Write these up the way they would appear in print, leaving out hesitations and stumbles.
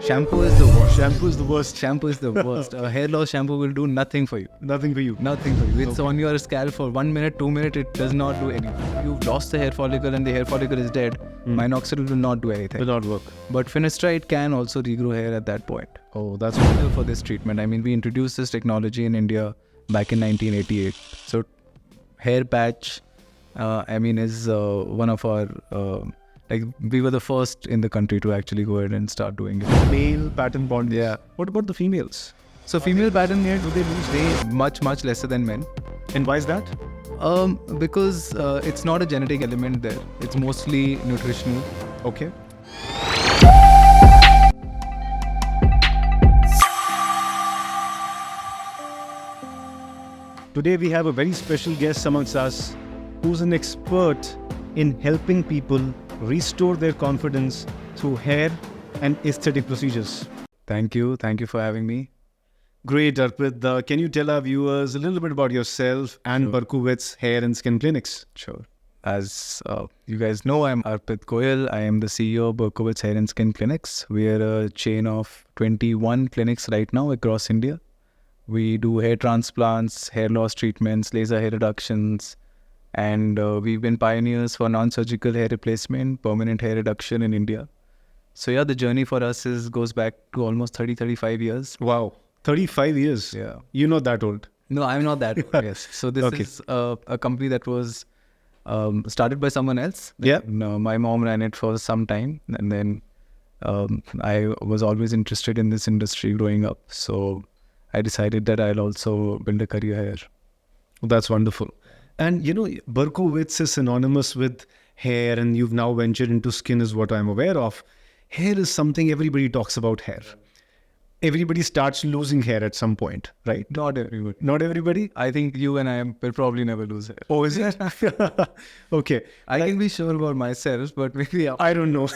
Shampoo is the worst. Shampoo is the worst. Shampoo is the worst. A hair loss shampoo will do nothing for you. Nothing for you. Nothing for you. It's on your scalp for 1 minute, 2 minutes. It does not do anything. You've lost the hair follicle and the hair follicle is dead. Minoxidil will not do anything. Will not work. But finasteride can also regrow hair at that point. Oh, that's Wonderful for this treatment. I mean, we introduced this technology in India back in 1988. So, hair patch, is one of our we were the first in the country to actually go ahead and start doing it. male pattern baldness. Yeah. What about the females? So female pattern hair, do they lose weight much lesser than men? And why is that? Because it's not a genetic element there. It's mostly nutritional. Okay. Today we have a very special guest amongst us who's an expert in helping people restore their confidence through hair and aesthetic procedures. Thank you for having me. Great, Arpit. Can you tell our viewers a little bit about yourself and Berkowits Hair and Skin Clinics? Sure. As you guys know, I'm Arpit Goel. I am the CEO of Berkowits Hair and Skin Clinics. We are a chain of 21 clinics right now across India. We do hair transplants, hair loss treatments, laser hair reductions, and we've been pioneers for non-surgical hair replacement, permanent hair reduction in India. So yeah, the journey for us goes back to almost 35 years. Wow, 35 years. Yeah. You're not that old. No, I'm not that old, yes. So this is a company that was started by someone else. Yeah. My mom ran it for some time, and then I was always interested in this industry growing up. So I decided that I'll also build a career here. That's wonderful. And Berkowits is synonymous with hair, and you've now ventured into skin is what I'm aware of. Hair is something everybody talks about hair. Everybody starts losing hair at some point, right? Not everybody. Not everybody? I think you and I will probably never lose hair. Oh, is it? Okay. I can be sure about myself, but maybe I don't know.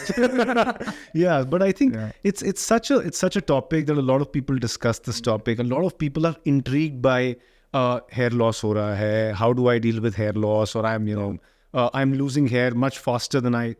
Yeah, but I think it's such a topic that a lot of people discuss this topic. A lot of people are intrigued by hair loss ho raha hai. How do I deal with hair loss? Or I'm losing hair much faster than I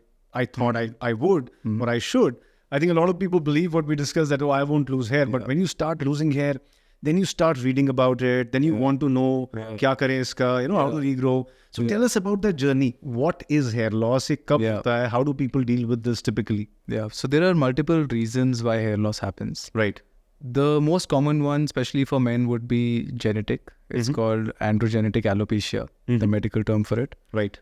thought I would or I should. I think a lot of people believe what we discussed, that, I won't lose hair. But when you start losing hair, then you start reading about it. Then you want to know kya kare iska, how to regrow. So tell us about that journey. What is hair loss? Ye kab hota hai? How do people deal with this typically? Yeah. So there are multiple reasons why hair loss happens. Right. The most common one, especially for men, would be genetic. It's called androgenetic alopecia, the medical term for it. Right.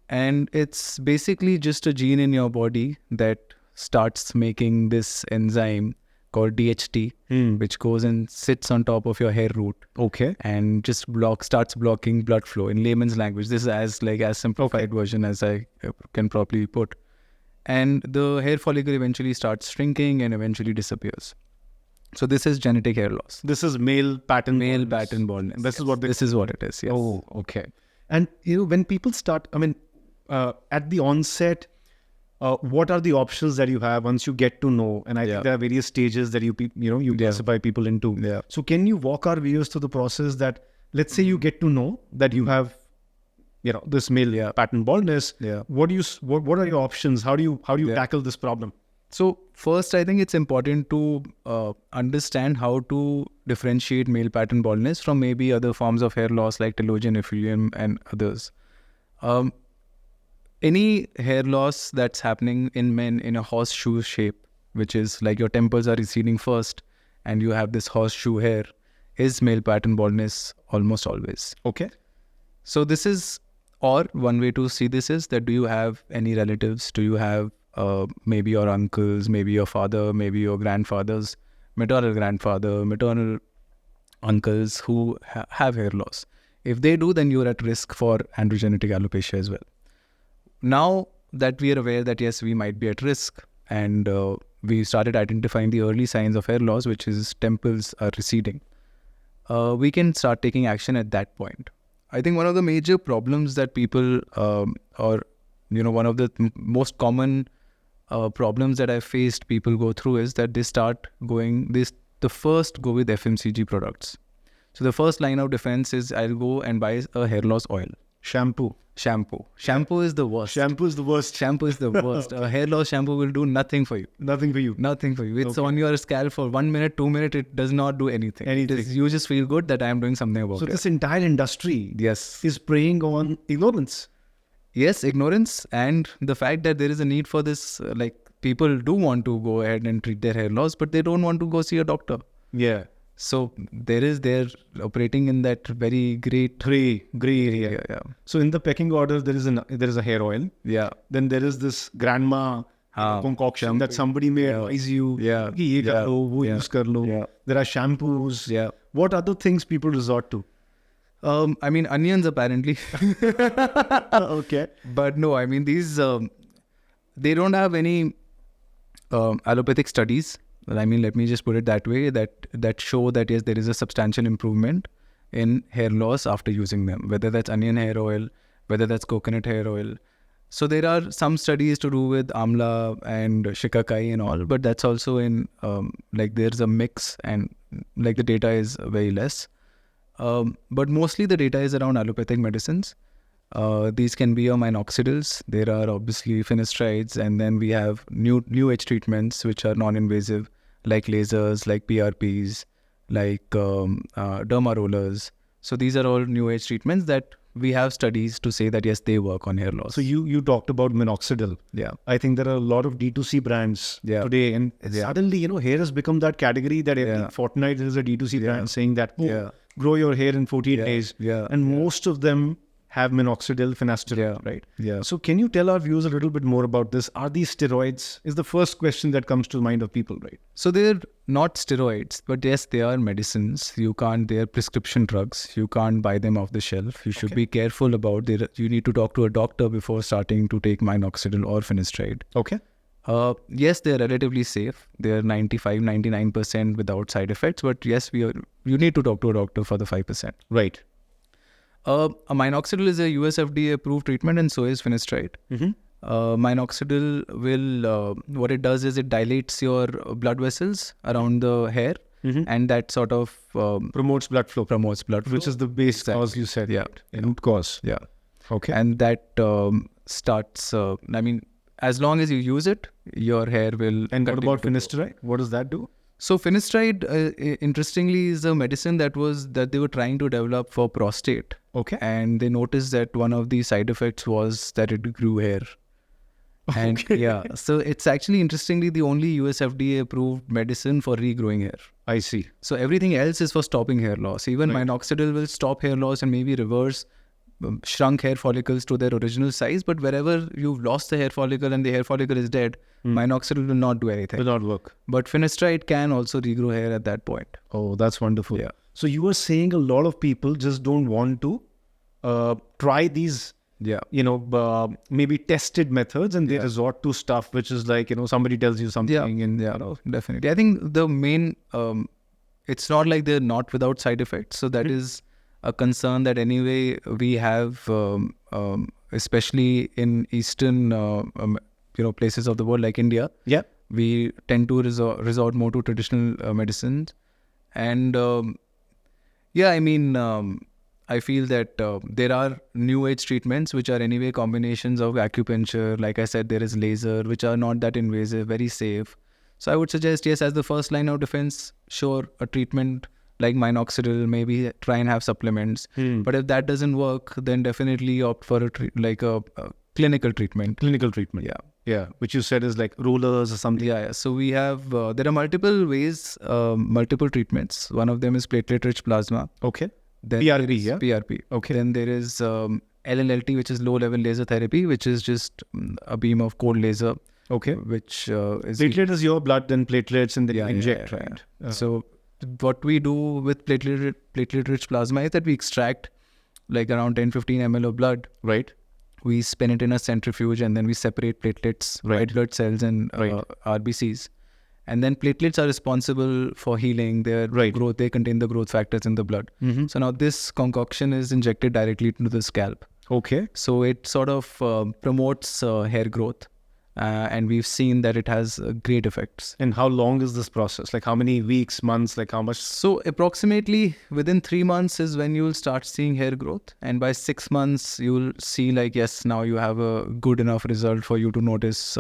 And it's basically just a gene in your body that starts making this enzyme called DHT, which goes and sits on top of your hair root. Okay. And just starts blocking blood flow. In layman's language, this is as simplified version as I can probably put. And the hair follicle eventually starts shrinking and eventually disappears. So this is genetic hair loss. This is male pattern baldness. This is what this is what it is. Yes. Oh, okay. And when people start, at the onset, what are the options that you have once you get to know? And I think there are various stages that you classify people into. Yeah. So can you walk our viewers through the process that, let's say you get to know that you have, this male pattern baldness. Yeah. What are your options? How do you tackle this problem? So first, I think it's important to understand how to differentiate male pattern baldness from maybe other forms of hair loss like telogen effluvium and others. Any hair loss that's happening in men in a horseshoe shape, which is like your temples are receding first and you have this horseshoe hair, is male pattern baldness almost always. Okay. So this is, or one way to see this is that, do you have any relatives? Do you have maybe your uncles, maybe your father, maybe your grandfathers, maternal grandfather, maternal uncles who have hair loss? If they do, then you're at risk for androgenetic alopecia as well. Now that we are aware that yes, we might be at risk, and we started identifying the early signs of hair loss, which is temples are receding, we can start taking action at that point. I think one of the major problems that people, one of the most common problems that I've faced people go through is that they first go with FMCG products. So the first line of defense is, I'll go and buy a hair loss oil. Shampoo. Shampoo. Shampoo is the worst. Shampoo is the worst. Shampoo is the worst. A hair loss shampoo will do nothing for you. Nothing for you. Nothing for you. It's on your scalp for 1 minute, 2 minutes. It does not do anything. You just feel good that I am doing something about it. So this entire industry Yes. is preying on ignorance. Yes, ignorance and the fact that there is a need for this. Like people do want to go ahead and treat their hair loss, but they don't want to go see a doctor. Yeah. So they're operating in that very gray area. Yeah. So in the pecking order, there is a hair oil. Yeah. Then there is this grandma concoction that somebody may advise you. Yeah. कि ये कर लो, वो use कर लो. Yeah. There are shampoos. Yeah. What other things people resort to? I mean onions apparently. Okay. But no, I mean these they don't have any allopathic studies. I mean, let me just put it that way, that show that yes, there is a substantial improvement in hair loss after using them, whether that's onion hair oil, whether that's coconut hair oil. So there are some studies to do with amla and shikakai and all, but that's also in like there's a mix and like the data is very less. But mostly the data is around allopathic medicines. These can be your minoxidils. There are obviously finarides, and then we have new age treatments which are non-invasive, like lasers, like PRPs, like derma rollers. So these are all new age treatments that we have studies to say that yes, they work on hair loss. So you talked about minoxidil. Yeah. I think there are a lot of D2C brands today, and suddenly hair has become that category that every fortnight there is a D2C brand saying that grow your hair in 14 days. Yeah. And most of them have minoxidil, finasteride, right? Yeah. So can you tell our viewers a little bit more about this? Are these steroids? Is the first question that comes to the mind of people, right? So they're not steroids, but yes, they are medicines. They're prescription drugs. You can't buy them off the shelf. You should be careful about it. You need to talk to a doctor before starting to take minoxidil or finasteride. Okay. Yes, they're relatively safe. They're 95, 99% without side effects. But yes, you need to talk to a doctor for the 5%. Right. A minoxidil is a US FDA approved treatment, and so is finasteride. Minoxidil will, what it does is it dilates your blood vessels around the hair, and that sort of promotes blood flow. Which is the base cause you said. Yeah. Root cause. Yeah. Okay. And that starts, I mean, as long as you use it, your hair will... And what about finasteride? What does that do? So finasteride, interestingly, is a medicine that they were trying to develop for prostate. Okay. And they noticed that one of the side effects was that it grew hair. And so it's actually interestingly the only US FDA approved medicine for regrowing hair. I see. So everything else is for stopping hair loss. Even minoxidil will stop hair loss and maybe reverse shrunk hair follicles to their original size. But wherever you've lost the hair follicle and the hair follicle is dead, minoxidil will not do anything. Will not work. But finasteride can also regrow hair at that point. Oh, that's wonderful. Yeah. So you were saying a lot of people just don't want to try these, maybe tested methods, and they resort to stuff which is like, somebody tells you something. And definitely. I think the main, it's not like they're not without side effects. So that is a concern that anyway we have, especially in Eastern, places of the world like India. Yeah. We tend to resort more to traditional medicines. And I feel that there are new age treatments which are anyway combinations of acupuncture. Like I said, there is laser, which are not that invasive, very safe. So I would suggest, yes, as the first line of defense, sure, a treatment like minoxidil, maybe try and have supplements. But if that doesn't work, then definitely opt for a clinical treatment. Clinical treatment. Yeah. Which you said is like rollers or something. Yeah. So we have, there are multiple ways, multiple treatments. One of them is platelet-rich plasma. Okay. Then PRP, yeah? PRP. Okay. Then there is LLLT, which is low-level laser therapy, which is just a beam of cold laser. Okay. Which is... Platelet is your blood, then platelets, and then you inject, right? So what we do with platelet-rich plasma is that we extract like around 10-15 ml of blood. Right. We spin it in a centrifuge, and then we separate platelets, white blood cells, and RBCs. And then platelets are responsible for healing their growth. They contain the growth factors in the blood. So now this concoction is injected directly into the scalp. Okay. So it sort of promotes hair growth. and we've seen that it has great effects. And how long is this process? Like how many weeks, months, like how much? So approximately within 3 months is when you'll start seeing hair growth, and by 6 months you'll see like, yes, now you have a good enough result for you to notice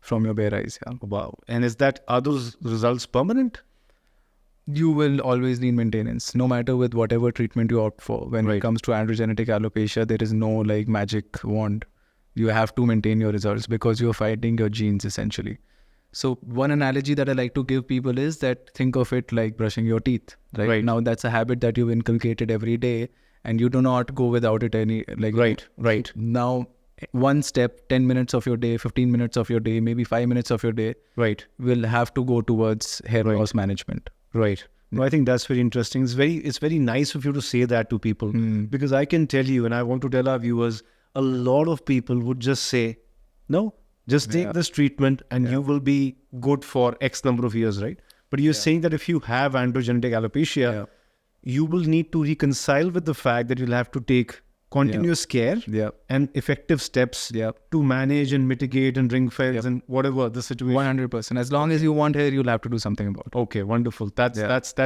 from your bare eyes. Yeah. Wow. And are those results permanent? You will always need maintenance, no matter with whatever treatment you opt for. When it comes to androgenetic alopecia, there is no like magic wand. You have to maintain your results because you're fighting your genes essentially. So one analogy that I like to give people is that think of it like brushing your teeth. Right. Now that's a habit that you've inculcated every day, and you do not go without it any like. Right. Now one step, 10 minutes of your day, 15 minutes of your day, maybe 5 minutes of your day, will have to go towards hair loss management. Right. No, I think that's very interesting. It's very nice of you to say that to people, because I can tell you, and I want to tell our viewers, a lot of people would just say, no, just take this treatment and you will be good for X number of years, right? But you're saying that if you have androgenetic alopecia, you will need to reconcile with the fact that you'll have to take continuous care and effective steps to manage and mitigate and ring fence and whatever the situation. 100%. As long as you want hair, you'll have to do something about it. Okay, wonderful. That's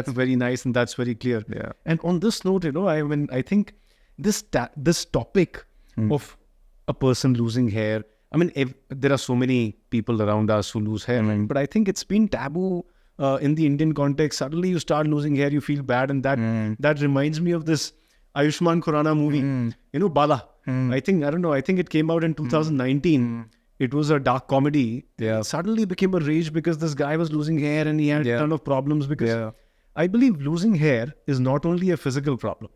very nice, and that's very clear. Yeah. And on this note, I think this topic of a person losing hair, there are so many people around us who lose hair, but I think it's been taboo in the Indian context. Suddenly you start losing hair, you feel bad, and that reminds me of this Ayushmann Khurrana movie, Bala. I think it came out in 2019. It was a dark comedy. Yeah. It suddenly became a rage because this guy was losing hair and he had a ton of problems because I believe losing hair is not only a physical problem.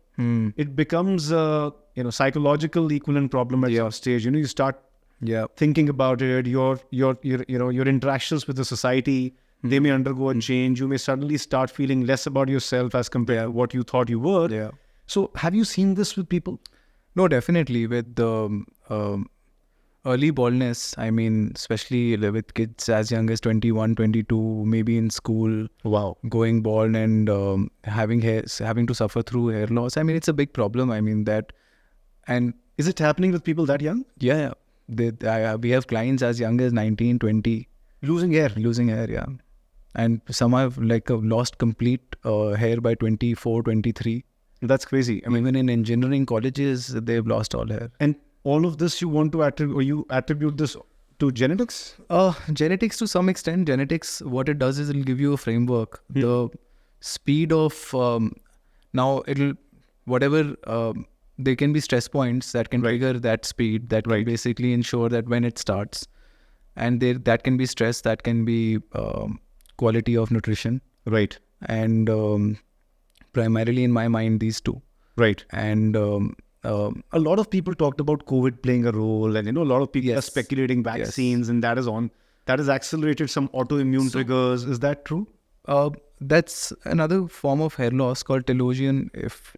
It becomes a psychological equivalent problem at your stage. You start thinking about it, your interactions with the society, they may undergo a change. You may suddenly start feeling less about yourself as compared to what you thought you were. Yeah. So have you seen this with people? No, definitely. With the early baldness, especially with kids as young as 21, 22, maybe in school, going bald and having to suffer through hair loss. It's a big problem. And is it happening with people that young? Yeah. We have clients as young as 19, 20. Losing hair, yeah. And some have lost complete hair by 24, 23. That's crazy. Even in engineering colleges, they've lost all hair. And all of this you want to attribute this to genetics? Genetics to some extent. Genetics, what it does is it'll give you a framework. The speed of there can be stress points that can trigger that speed that can basically ensure that when it starts, and that can be stress, that can be quality of nutrition. Right. And primarily in my mind, these two. Right. And a lot of people talked about COVID playing a role, and a lot of people are speculating vaccines, and that has accelerated some autoimmune triggers. Is that true? That's another form of hair loss called telogen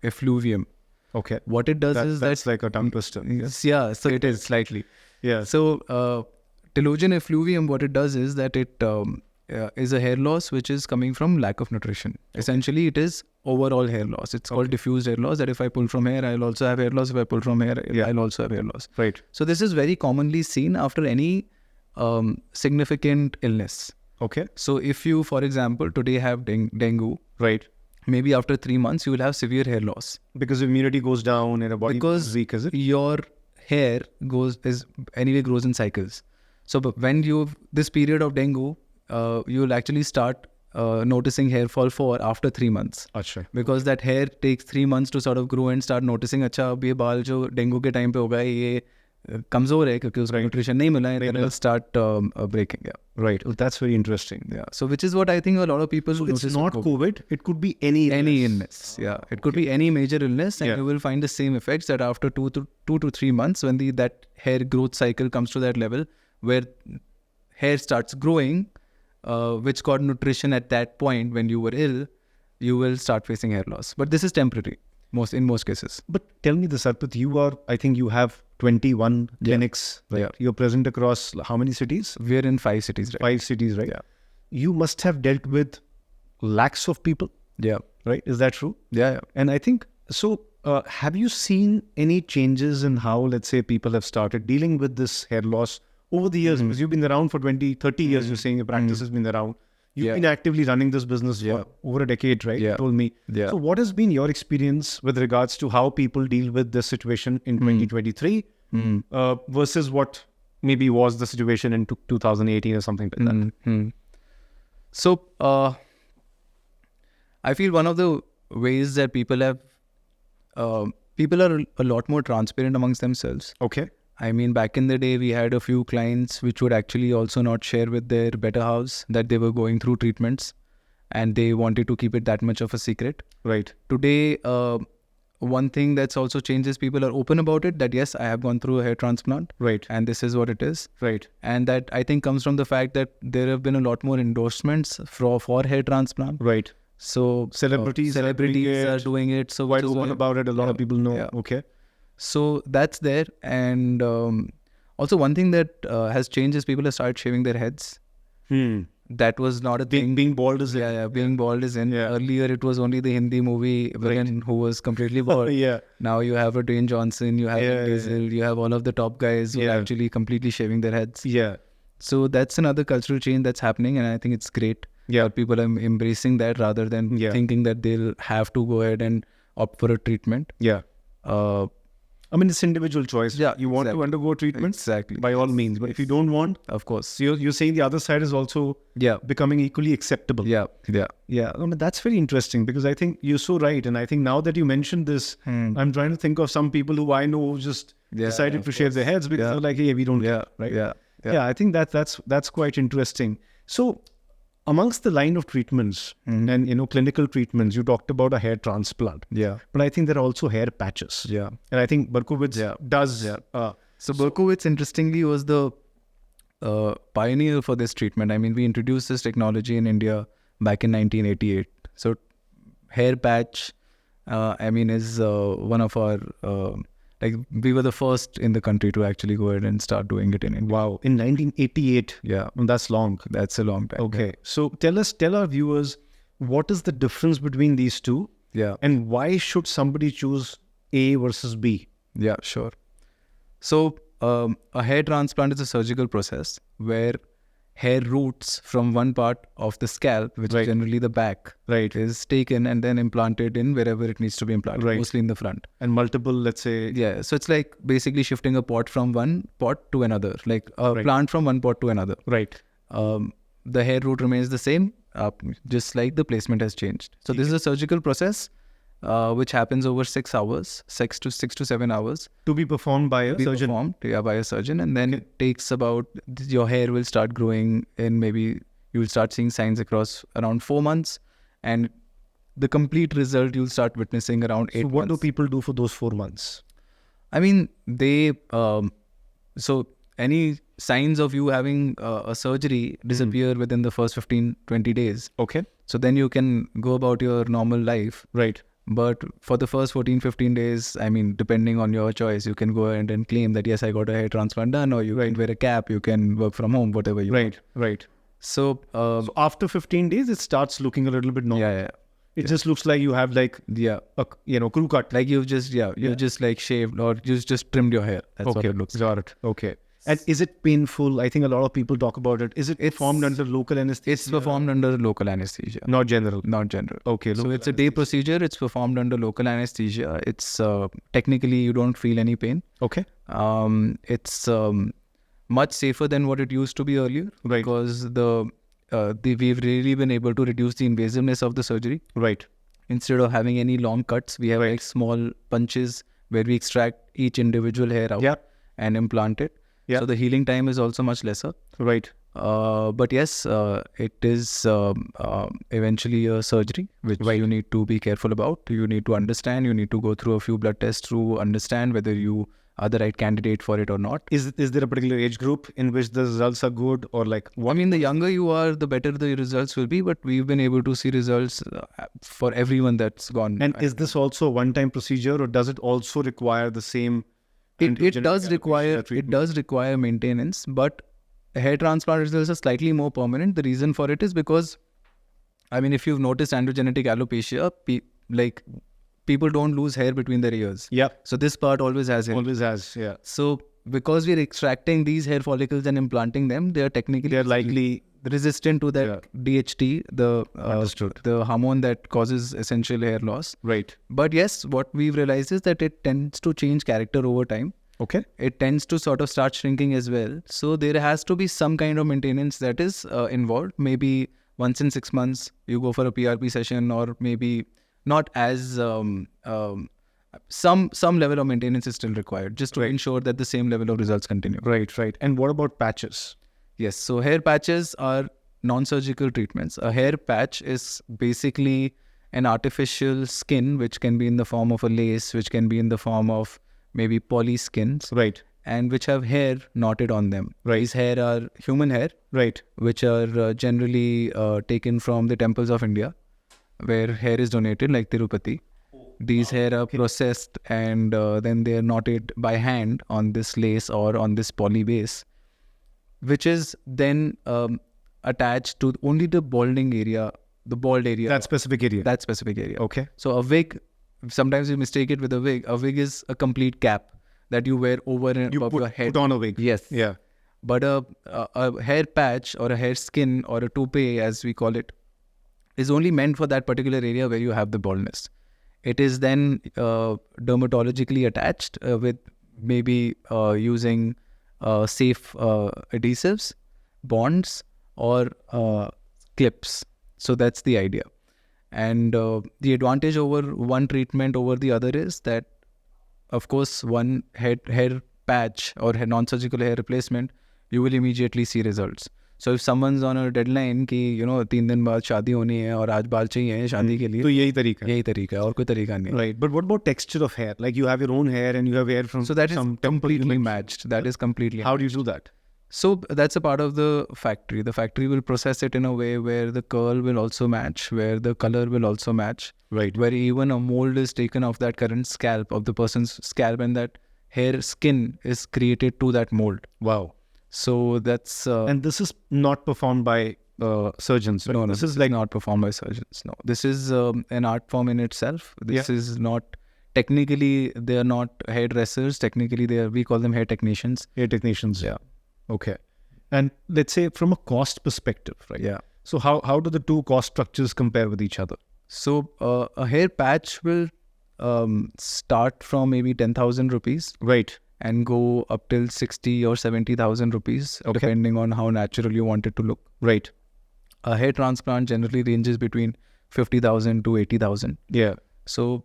effluvium. Okay. What it does that's like a tongue twister. Yeah, so it is slightly. Yeah. So telogen effluvium, what it does is that it is a hair loss which is coming from lack of nutrition. Essentially, it is overall hair loss. It's called diffused hair loss, that if I pull from hair, I'll also have hair loss. If I pull from hair, I'll also have hair loss. Right. So this is very commonly seen after any significant illness. Okay. So if you, for example, today have dengue, right, maybe after 3 months, you will have severe hair loss. Because immunity goes down and the body is weak, is it? Your hair grows in cycles. So when this period of dengue, you will actually start noticing hair fall after 3 months. Achha. Because that hair takes 3 months to sort of grow and start noticing, अच्छा अब ये बाल जो dengue के time पे होगा ये कमजोर है क्योंकि उसको nutrition नहीं मिला है, then it'll start breaking. Yeah. Right. Well, that's very interesting. Yeah. So which is what I think a lot of people notice. It's not COVID. It could be any illness. Yeah. It could be any major illness, and you will find the same effects that after 2 to 3 months, when that hair growth cycle comes to that level where hair starts growing, which got nutrition at that point when you were ill, you will start facing hair loss. But this is temporary in most cases. But tell me this, Arpit, I think you have 21 clinics, right? Yeah. You're present across how many cities? We're in 5 cities, right? 5 cities, right? Yeah. You must have dealt with lakhs of people. Yeah. Right? Is that true? Yeah. And I think, so have you seen any changes in how, let's say, people have started dealing with this hair loss over the years, because you've been around for 20, 30 years, you're saying your practice has been around. You've been actively running this business for over a decade, right? You told me. So what has been your experience with regards to how people deal with this situation in 2023 versus what maybe was the situation in 2018 or something like that? So, I feel one of the ways that people are a lot more transparent amongst themselves. Okay. I mean, back in the day, we had a few clients which would actually also not share with their better house that they were going through treatments, and they wanted to keep it that much of a secret. Right. Today, one thing that's also changed is people are open about it, that yes, I have gone through a hair transplant. Right. And this is what it is. Right. And that I think comes from the fact that there have been a lot more endorsements for hair transplant. Right. So celebrities are doing it. So wide open about it. A lot of people know. Yeah. Okay. So that's there. And also one thing that has changed is people have started shaving their heads. That was not a thing. Being bald is in. Being bald is in. Earlier it was only the Hindi movie villain who was completely bald. Now you have a Dwayne Johnson, you have Diesel, you have all of the top guys who are actually completely shaving their heads. So that's another cultural change that's happening, and I think it's great. People are embracing that rather than thinking that they'll have to go ahead and opt for a treatment. I mean, it's individual choice. You want to undergo treatment? Exactly. By all means. But if you don't want, of course. So you're saying the other side is also becoming equally acceptable. I mean, that's very interesting, because I think you're so right. And I think now that you mentioned this, I'm trying to think of some people who I know who just decided to shave their heads because they're like, hey, we don't care, right? I think that's quite interesting. So amongst the line of treatments and clinical treatments, you talked about a hair transplant. But I think there are also hair patches. And I think Berkowits does. So Berkowits, interestingly, was the pioneer for this treatment. I mean, we introduced this technology in India back in 1988. So hair patch, is one of our we were the first in the country to actually go ahead and start doing it in India. Wow, in 1988. That's long. That's a long time. Okay, so tell our viewers, what is the difference between these two? And why should somebody choose A versus B? Yeah, sure. So a hair transplant is a surgical process where hair roots from one part of the scalp, which is generally the back, is taken and then implanted in wherever it needs to be implanted, mostly in the front. And multiple, let's say... so it's like basically shifting a pot from one pot to another, like a plant from one pot to another. The hair root remains the same, just like the placement has changed. So this is a surgical process which happens over 6 hours, 6 to 7 hours. To be performed by a surgeon. By a surgeon. And then it takes about, your hair will start growing, and maybe you will start seeing signs across around 4 months. And the complete result you'll start witnessing around 8 months. So what do people do for those 4 months? I mean, they, so any signs of you having a surgery disappear within the first 15-20 days. Okay. So then you can go about your normal life. But for the first 14-15 days, I mean, depending on your choice, you can go ahead and claim that, yes, I got a hair transplant done, or you can wear a cap, you can work from home, whatever you want. So after 15 days, it starts looking a little bit normal. It just looks like you have like, a crew cut. Like you've just, you've just like shaved, or you've just trimmed your hair. That's what it looks like. Got it. Okay. And is it painful? I think a lot of people talk about it. Is it performed under local anesthesia? It's performed under local anesthesia. Not general? Not general. Okay. So it's a day procedure. It's performed under local anesthesia. It's technically, you don't feel any pain. Okay. It's much safer than what it used to be earlier. Because we've really been able to reduce the invasiveness of the surgery. Instead of having any long cuts, we have like small punches where we extract each individual hair out and implant it. So the healing time is also much lesser. But yes, it is eventually a surgery which you need to be careful about. You need to understand. You need to go through a few blood tests to understand whether you are the right candidate for it or not. Is there a particular age group in which the results are good, or like? I mean, the younger you are, the better the results will be. But we've been able to see results for everyone that's gone. And is this also a one-time procedure, or does it also require the same? It does require maintenance, but hair transplant results are slightly more permanent. The reason for it is because, I mean, if you've noticed androgenetic alopecia, people don't lose hair between their ears. So this part always has hair. Always has, So because we're extracting these hair follicles and implanting them, they're likely resistant to that DHT, Understood. the hormone that causes essential hair loss. Right. But yes, what we've realized is that it tends to change character over time. Okay. It tends to sort of start shrinking as well. So there has to be some kind of maintenance that is involved. Maybe once in 6 months, you go for a PRP session, or maybe not as some level of maintenance is still required, just to ensure that the same level of results continue. Right. And what about patches? Yes. So hair patches are non-surgical treatments. A hair patch is basically an artificial skin, which can be in the form of a lace, which can be in the form of maybe poly skins, Right. and which have hair knotted on them. Right. These hair are human hair, Right. which are generally taken from the temples of India, where hair is donated, like Tirupati. These hair are processed, and then they are knotted by hand on this lace or on this poly base, which is then attached to only the balding area, the bald area. That specific area. That specific area. Okay. So a wig, sometimes you mistake it with a wig. A wig is a complete cap that you wear over and above your head. Put on a wig. Yes. Yeah. But a hair patch or a hair skin or a toupee, as we call it, is only meant for that particular area where you have the baldness. It is then dermatologically attached with maybe using safe adhesives, bonds, or clips. So that's the idea. And the advantage over one treatment over the other is that, of course, one hair patch or non-surgical hair replacement, you will immediately see results. So if someone's on a deadline कि 3 दिन बाद शादी होनी है और आज बाल चाहिए शादी के लिए, तो यही तरीका है और कोई तरीका नहीं है. Right. But what about texture of hair? Like you have your own hair and you have hair from So that is some completely matched. That is completely How do you do that? So that's a part of the factory. The factory will process it in a way where the curl will also match, where the color will also match. Right. Where even a mold is taken of that current scalp, of the person's scalp, and that hair skin is created to that mold. Wow. So that's... and this is not performed by surgeons. No, this is like not performed by surgeons. No, this is an art form in itself. This is not... Technically, they are not hairdressers. Technically, we call them hair technicians. Hair technicians. Yeah. Okay. And let's say from a cost perspective, right? Yeah. So how do the two cost structures compare with each other? So a hair patch will start from maybe 10,000 rupees. Right. And go up till 60 or 70,000 rupees, depending on how natural you want it to look. Right. A hair transplant generally ranges between 50,000 to 80,000. Yeah. So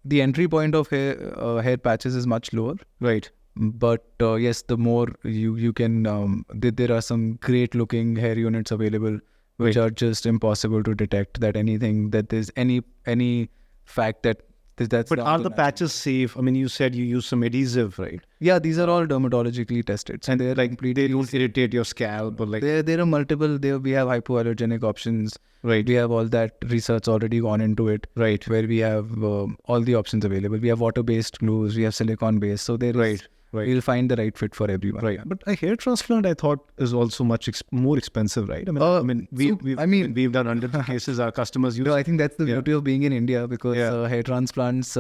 the entry point of hair patches is much lower. Right. But yes, the more you can, there are some great looking hair units available, which are just impossible to detect that there's any fact that that's... But are the patches safe? I mean, you said you use some adhesive, right? Yeah, these are all dermatologically tested. So and they're like, they don't irritate your scalp or like... There are multiple, we have hypoallergenic options. Right. We have all that research already gone into it. Right. Where we have all the options available. We have water-based glues, we have silicone-based. So there is... Right. We'll find the right fit for everyone. Right. But a hair transplant, I thought, is also much more expensive, right? We've done hundreds of cases. Our customers use. No, I think that's the beauty of being in India, because hair transplants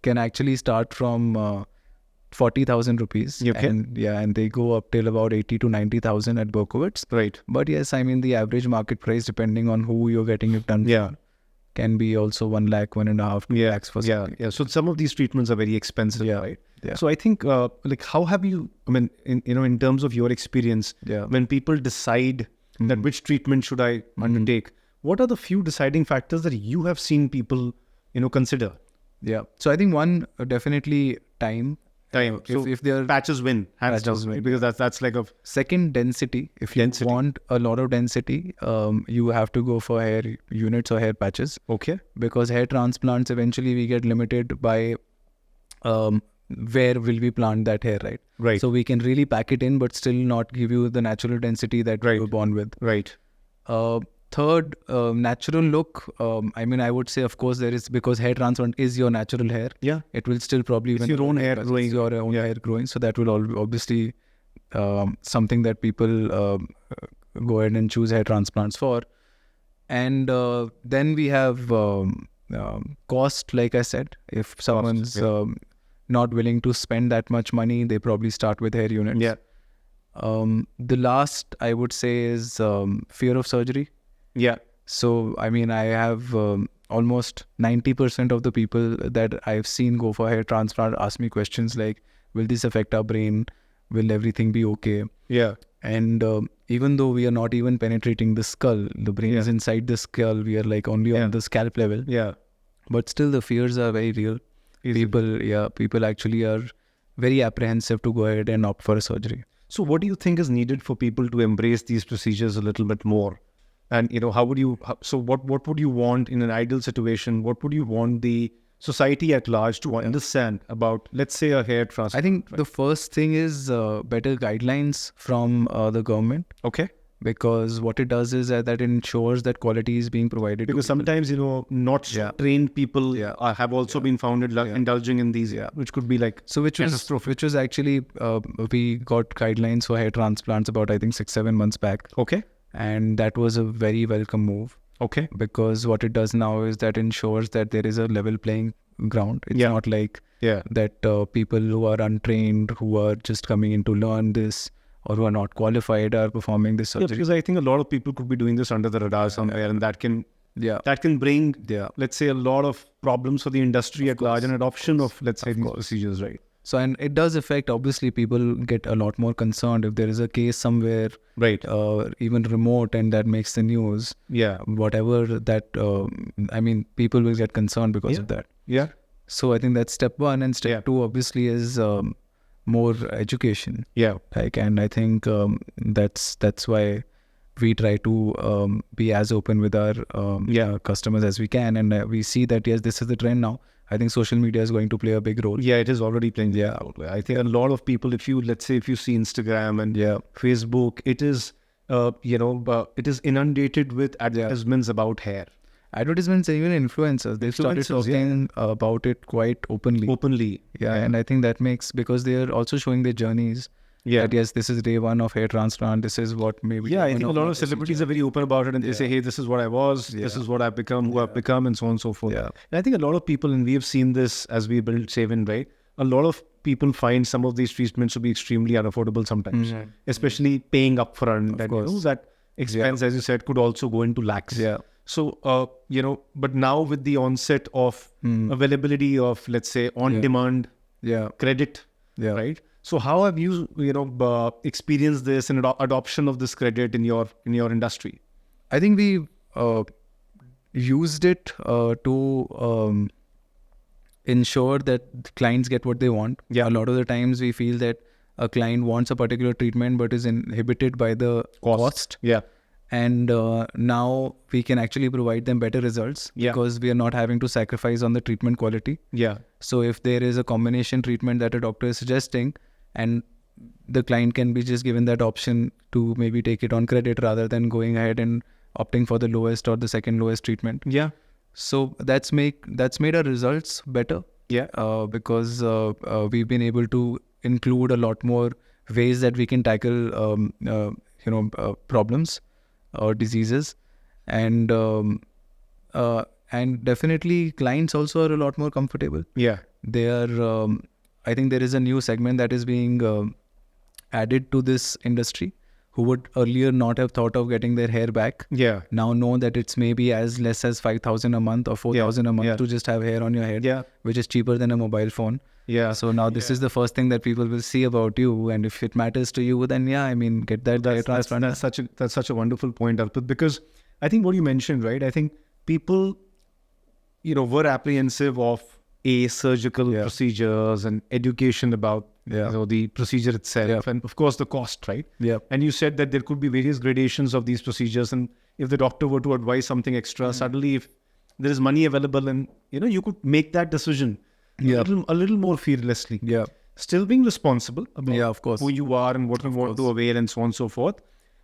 can actually start from 40,000 rupees. Okay. And they go up till about 80 to 90,000 at Berkowits. Right. But yes, I mean, the average market price, depending on who you're getting it done for, can be also 1 lakh, 1.5 lakhs for something. Yeah. So some of these treatments are very expensive, right? Yeah. So I think, how have you? I mean, in terms of your experience, when people decide that which treatment should I undertake, what are the few deciding factors that you have seen people, consider? Yeah. So I think one, definitely time. So if they're patches win, hands down, right? Because that's like a... Second, density. If you want a lot of density, you have to go for hair units or hair patches. Okay. Because hair transplants, eventually we get limited by where will we plant that hair, right? Right. So we can really pack it in, but still not give you the natural density that you were born with. Right. Third, natural look. I would say, of course, there is, because hair transplant is your natural hair. Yeah. It will still probably... It's your own hair growing. It's your own hair growing. So that will obviously something that people go ahead and choose hair transplants for. And then we have cost, like I said. If someone's not willing to spend that much money, they probably start with hair units. Yeah. The last I would say is fear of surgery. Yeah. So, I mean, I have almost 90% of the people that I've seen go for hair transplant ask me questions like, will this affect our brain? Will everything be okay? Yeah. And even though we are not even penetrating the skull, the brain is inside the skull, we are like only on the scalp level. Yeah. But still the fears are very real. People actually are very apprehensive to go ahead and opt for a surgery. So what do you think is needed for people to embrace these procedures a little bit more? And, how would you, what would you want in an ideal situation? What would you want the society at large to understand about, let's say, a hair transplant? I think the first thing is better guidelines from the government. Okay. Because what it does is that it ensures that quality is being provided. Because sometimes, not trained people have also been found indulging in these, which could be like which was actually, we got guidelines for hair transplants about, I think, 6-7 months back. Okay. And that was a very welcome move. Okay. Because what it does now is that ensures that there is a level playing ground. It's not like that people who are untrained, who are just coming in to learn this, or who are not qualified are performing this surgery. Yeah, because I think a lot of people could be doing this under the radar somewhere, and that can bring, let's say, a lot of problems for the industry at large and adoption of, let's say, these procedures, right? So, and it does affect, obviously, people get a lot more concerned if there is a case somewhere, right? Even remote, and that makes the news. Yeah. Whatever that, people will get concerned because of that. Yeah. So I think that's step one. And step two, obviously, is more education. Yeah. And I think that's why we try to be as open with our customers as we can. And we see that, yes, this is the trend now. I think social media is going to play a big role. Yeah, it is already playing. Yeah, I think a lot of people, if you see Instagram and Facebook, it is, it is inundated with advertisements about hair. Advertisements, even influencers, they've started talking about it quite openly. Yeah, and I think that makes, because they are also showing their journeys. Yeah. That yes, this is day one of hair transplant. This is what maybe. Yeah, I think a lot of celebrities are very open about it, and they say, hey, this is what I was, this is what I've become, who I've become, and so on and so forth. Yeah. And I think a lot of people, and we have seen this as we build SaveIN, right? A lot of people find some of these treatments to be extremely unaffordable sometimes, especially paying upfront. And that expense, as you said, could also go into lakhs. Yeah. So, but now with the onset of availability of, let's say, on-demand credit, right? So how have you, experienced this and adoption of this credit in your industry? I think we used it to ensure that clients get what they want. Yeah. A lot of the times we feel that a client wants a particular treatment but is inhibited by the cost. Yeah. And now we can actually provide them better results because we are not having to sacrifice on the treatment quality. Yeah. So if there is a combination treatment that a doctor is suggesting, and the client can be just given that option to maybe take it on credit rather than going ahead and opting for the lowest or the second lowest treatment. Yeah. So that's made our results better. Yeah. Because we've been able to include a lot more ways that we can tackle problems or diseases, and definitely clients also are a lot more comfortable. Yeah. They are. I think there is a new segment that is being added to this industry, who would earlier not have thought of getting their hair back. Yeah. Now know that it's maybe as less as 5,000 a month or 4,000 a month to just have hair on your head, which is cheaper than a mobile phone. Yeah. So now this is the first thing that people will see about you, and if it matters to you, then get that hair transplant. That's such a wonderful point, Arpit, because I think what you mentioned, right? I think people, were apprehensive of surgical procedures and education about the procedure itself, and of course the cost, right? Yeah. And you said that there could be various gradations of these procedures, and if the doctor were to advise something extra, suddenly if there is money available, and you could make that decision a little more fearlessly. Yeah. Still being responsible about of course. Who you are and what you want to avail and so on and so forth.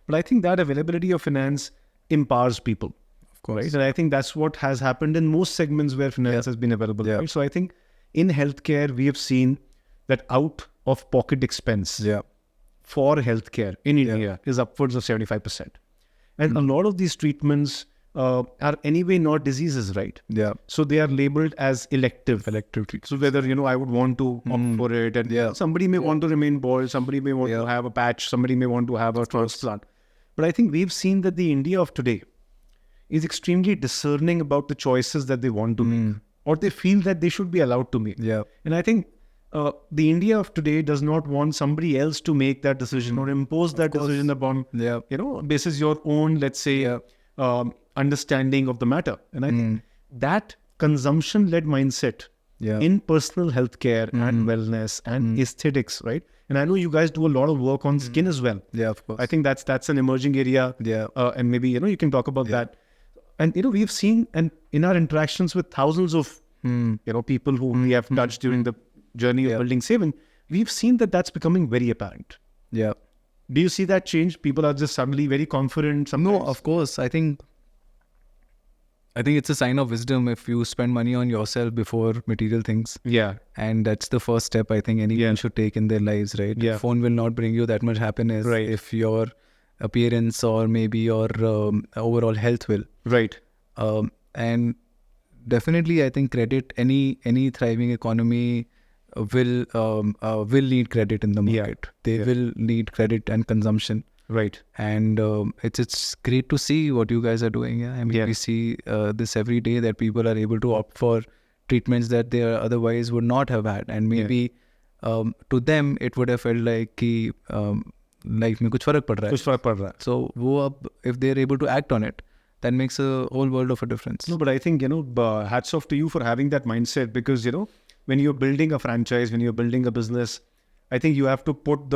But I think that availability of finance empowers people. Of course. Right? And I think that's what has happened in most segments where finance has been available. Yeah. Right? So I think in healthcare, we have seen that out-of-pocket expense for healthcare in India is upwards of 75%. And a lot of these treatments are anyway not diseases, right? Yeah. So they are labeled as elective. So whether, I would want to opt for it, and somebody may want to remain bald, somebody may want to have a patch, somebody may want to have a transplant. But I think we've seen that the India of today is extremely discerning about the choices that they want to make, or they feel that they should be allowed to make. Yeah. And I think the India of today does not want somebody else to make that decision or impose that decision upon, basis your own, let's say, understanding of the matter. And I think that consumption-led mindset in personal healthcare and wellness and aesthetics, right? And I know you guys do a lot of work on skin as well. Yeah, of course. I think that's an emerging area. Yeah. And maybe, you can talk about that. And, we've seen, and in our interactions with thousands of, people who we have touched during the journey of building SaveIN, we've seen that that's becoming very apparent. Yeah. Do you see that change? People are just suddenly very confident sometimes. No, of course. I think it's a sign of wisdom if you spend money on yourself before material things. Yeah. And that's the first step I think anyone should take in their lives, right? Yeah. Phone will not bring you that much happiness if your appearance or maybe your overall health will. Right. And definitely I think credit, any thriving economy will need credit in the market. They will need credit and consumption. Right. And it's great to see what you guys are doing. Yeah, I mean, we see this every day that people are able to opt for treatments that they otherwise would not have had, and maybe to them it would have felt like कि life में कुछ फर्क पड़ रहा है. So वो अब, if they're able to act on it, that makes a whole world of a difference. No, but I think hats off to you for having that mindset, because when you're building a franchise, when you're building a business, I think you have to put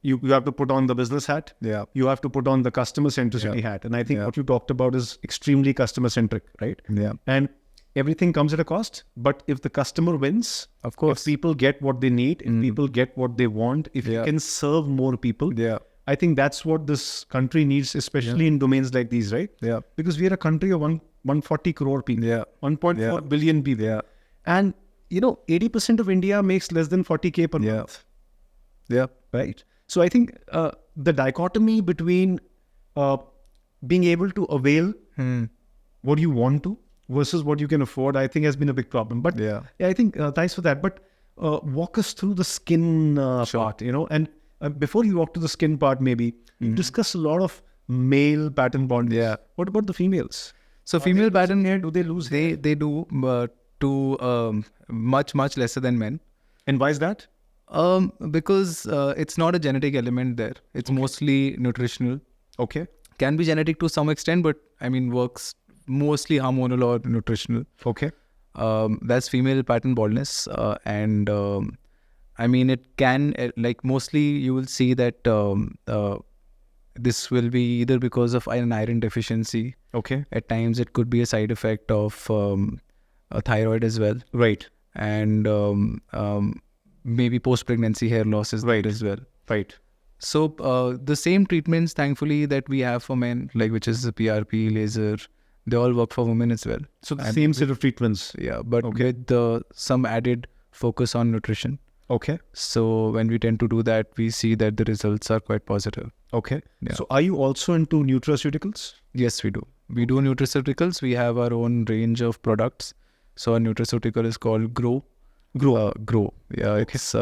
you have to put on the business hat. Yeah. You have to put on the customer centricity hat. And I think what you talked about is extremely customer centric, right? Yeah. And everything comes at a cost. But if the customer wins, of course, if people get what they need, if people get what they want, if you can serve more people, I think that's what this country needs, especially in domains like these, right? Yeah. Because we are a country of 140 crore people, 1.4 billion people. Yeah. And 80% of India makes less than 40K per month. Yeah. Right. So I think the dichotomy between being able to avail what you want to versus what you can afford, I think has been a big problem. But I think thanks for that. But walk us through the skin part, and before you walk to the skin part, maybe you discuss a lot of male pattern baldness. Yeah. What about the females? So female pattern hair, do they lose hair? They do, but to much lesser than men. And why is that? Because it's not a genetic element there. It's mostly nutritional. Okay. Can be genetic to some extent, but I mean works mostly hormonal or nutritional. Okay. That's female pattern baldness, and I mean it can like mostly you will see that this will be either because of an iron deficiency. Okay. At times it could be a side effect of a thyroid as well. Right. And maybe post-pregnancy hair loss is there as well. Right. So the same treatments, thankfully, that we have for men, like which is the PRP, laser, they all work for women as well. So the same set of treatments. Yeah, but with some added focus on nutrition. Okay. So when we tend to do that, we see that the results are quite positive. Okay. Yeah. So are you also into nutraceuticals? Yes, we do. We do nutraceuticals. We have our own range of products. So our nutraceutical is called Grow. Grow. Yeah, it's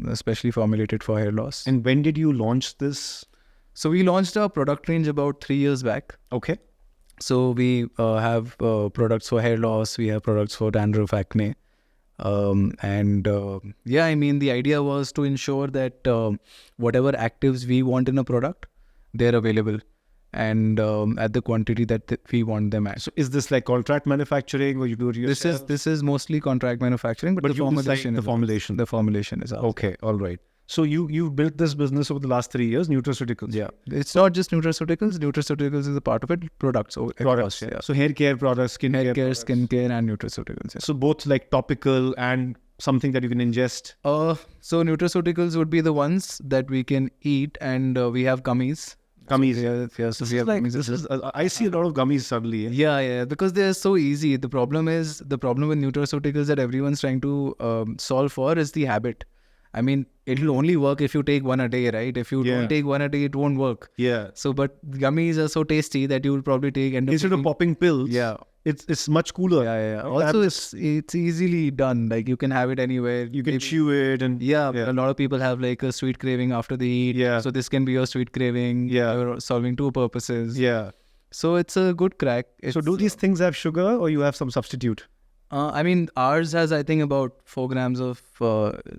especially formulated for hair loss. And when did you launch this? So we launched our product range about 3 years back. Okay. So we have products for hair loss. We have products for dandruff, acne. I mean, the idea was to ensure that whatever actives we want in a product, they're available and at the quantity that we want them at. So is this like contract manufacturing, or you do it yourself? This is mostly contract manufacturing, but the formulation is ours. Okay, all right. So you built this business over the last 3 years, nutraceuticals. Yeah, it's not just nutraceuticals. Nutraceuticals is a part of it. Products. Yeah. So hair care products, skin care, and nutraceuticals. Yeah. So both like topical and something that you can ingest. So nutraceuticals would be the ones that we can eat, and we have gummies. Gummies. So we have gummies. I see a lot of gummies suddenly. Yeah, because they're so easy. The problem with nutraceuticals that everyone's trying to solve for is the habit. I mean, it'll only work if you take one a day, right? If you don't take one a day, it won't work. Yeah. So, but gummies are so tasty that you will probably take instead of popping pills. Yeah. It's much cooler. Yeah. Also, it's easily done. Like you can have it anywhere. You can chew it and a lot of people have like a sweet craving after they eat. Yeah. So this can be your sweet craving. Yeah. You're solving two purposes. Yeah. So it's a good crack. So do these things have sugar or you have some substitute? I mean, ours has, I think, about 4 grams of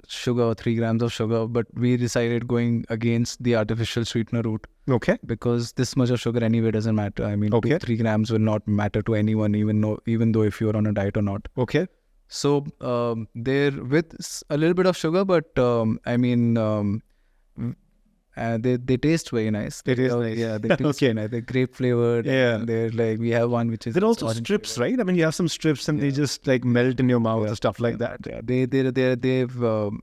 sugar or 3 grams of sugar, but we decided going against the artificial sweetener route. Okay. Because this much of sugar anyway doesn't matter. I mean, 2-3 grams will not matter to anyone, even though if you're on a diet or not. Okay. So they're with a little bit of sugar, but I mean, they taste very nice. They taste nice. Yeah, they taste very nice. They're grape flavored. Yeah. They're like, we have one which is... They're also strips, right? I mean, you have some strips and they just like melt in your mouth and stuff like that. Yeah,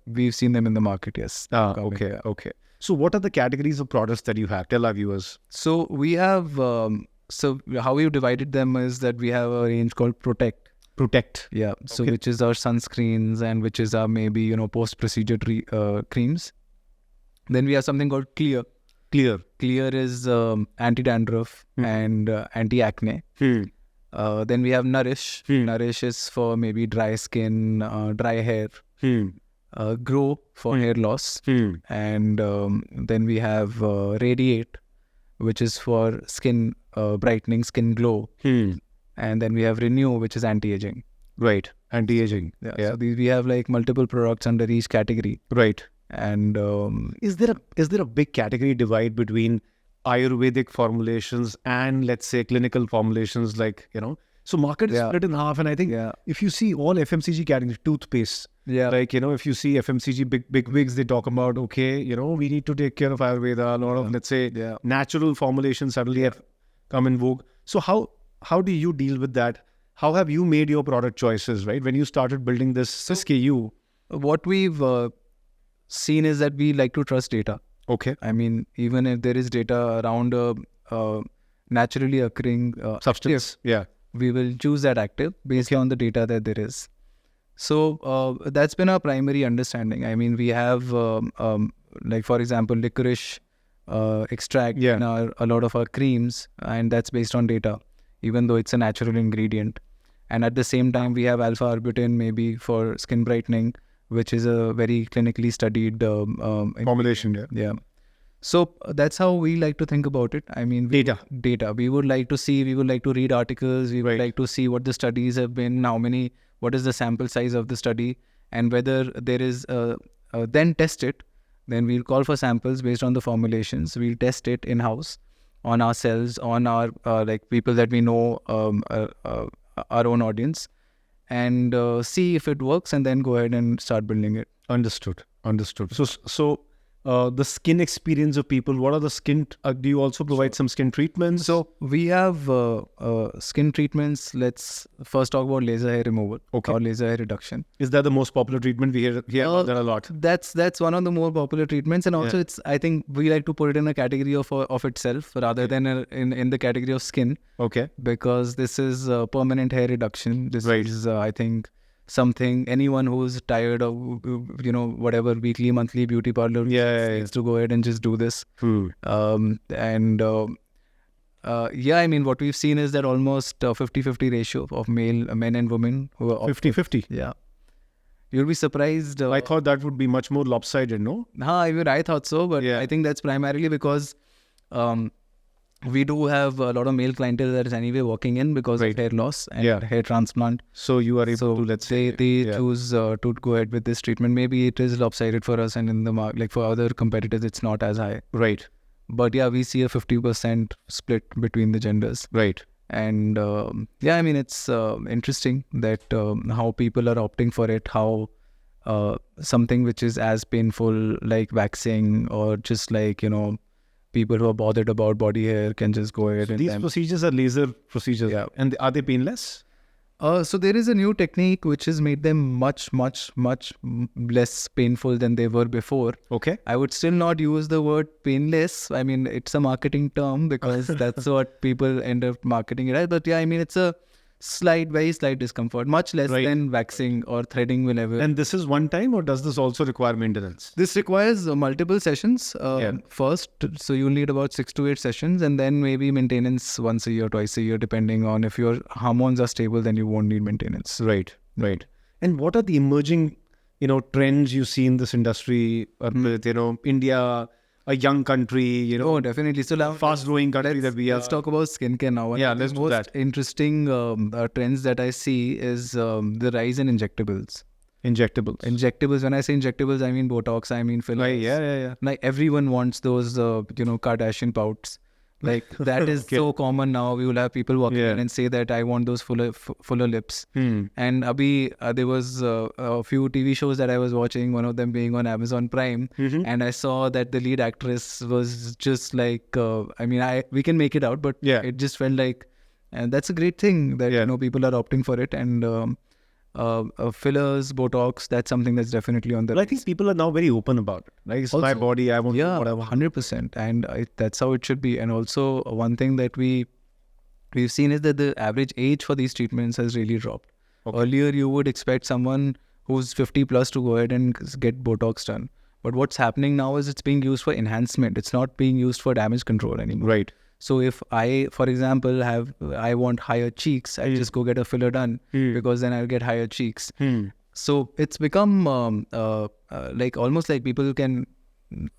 we've seen them in the market, yes. Okay. So what are the categories of products that you have? Tell our viewers. So we have, so how we've divided them is that we have a range called Protect. Yeah. So which is our sunscreens and which is our maybe, post-procedure creams. Then we have something called Clear. Clear is anti-dandruff and anti-acne. Then we have Nourish. Nourish is for maybe dry skin, dry hair. Grow for hair loss. And then we have Radiate, which is for skin brightening, skin glow. And then we have Renew, which is anti-aging. Right. Anti-aging. Yeah. So we have like multiple products under each category. Right. And is there a big category divide between Ayurvedic formulations and let's say clinical formulations, like, so market is split in half, and I think if you see all FMCG categories, toothpaste, like, if you see FMCG big wigs, they talk about, we need to take care of Ayurveda. A lot of, let's say, natural formulations suddenly have come in vogue. So how do you deal with that? How have you made your product choices, right? When you started building this SKU? What we've seen is that we like to trust data. Okay. I mean, even if there is data around a naturally occurring substance, we will choose that active based on the data that there is. So that's been our primary understanding. I mean, we have like, for example, licorice extract in a lot of our creams, and that's based on data, even though it's a natural ingredient. And at the same time, we have alpha-arbutin maybe for skin brightening, which is a very clinically studied formulation. Yeah. So that's how we like to think about it. I mean, data. We would like to read articles. We would like to see what the studies have been, what is the sample size of the study, and whether there is, then test it. Then we'll call for samples based on the formulations. We'll test it in-house on ourselves, on our like people that we know, our own audience, and see if it works, and then go ahead and start building it. Understood. So the skin experience of people, what are the skin, do you also provide some skin treatments? So we have skin treatments. Let's first talk about laser hair removal or laser hair reduction. Is that the most popular treatment? We hear that a lot. That's one of the more popular treatments, and also it's, I think we like to put it in a category of itself rather than in the category of skin. Okay. Because this is permanent hair reduction. This is I think something anyone who's tired of whatever weekly, monthly beauty parlor needs to go ahead and just do this. I mean, what we've seen is that almost 50-50 ratio of men and women who are 50-50. Yeah, you'll be surprised. I thought that would be much more lopsided, no? I thought so, but I think that's primarily because we do have a lot of male clientele that is anyway walking in because of hair loss and hair transplant. So you are able to, let's say, they choose to go ahead with this treatment. Maybe it is lopsided for us, and in the market, like for other competitors, it's not as high. Right. But we see a 50% split between the genders. Right. And I mean, it's interesting that how people are opting for it, how something which is as painful like waxing or just like, people who are bothered about body hair can just go ahead. So these procedures are laser procedures. Yeah. And are they painless? So there is a new technique which has made them much, much, much less painful than they were before. Okay. I would still not use the word painless. I mean, it's a marketing term because that's what people end up marketing it as. But I mean, it's a very slight discomfort, much less than waxing or threading will ever. And this is one time, or does this also require maintenance? This requires multiple sessions first. So you'll need about 6 to 8 sessions, and then maybe maintenance once a year, twice a year, depending on if your hormones are stable, then you won't need maintenance. Right. And what are the emerging, trends you see in this industry? India, a young country, Oh, definitely. So now, fast-growing country that we are. let's talk about skincare now. One of let's the do that. most interesting trends that I see is the rise in injectables. Injectables. When I say injectables, I mean Botox, I mean fillers. Right, yeah. Like everyone wants those, Kardashian pouts. Like that is so common now. We will have people walking in and say that I want those fuller lips. And there was a few TV shows that I was watching, one of them being on Amazon Prime, and I saw that the lead actress was just like, we can make it out, but it just felt like, and that's a great thing that people are opting for it. And fillers, Botox, that's something that's definitely on the But I think people are now very open about it. Like, it's my body, I want to do whatever. 100%. And that's how it should be. And also, one thing that we've seen is that the average age for these treatments has really dropped. Earlier, you would expect someone who's 50 plus to go ahead and get Botox done. But what's happening now is it's being used for enhancement. It's not being used for damage control anymore. Right. So if I, for example, I want higher cheeks, I just go get a filler done because then I'll get higher cheeks. So it's become like almost like people can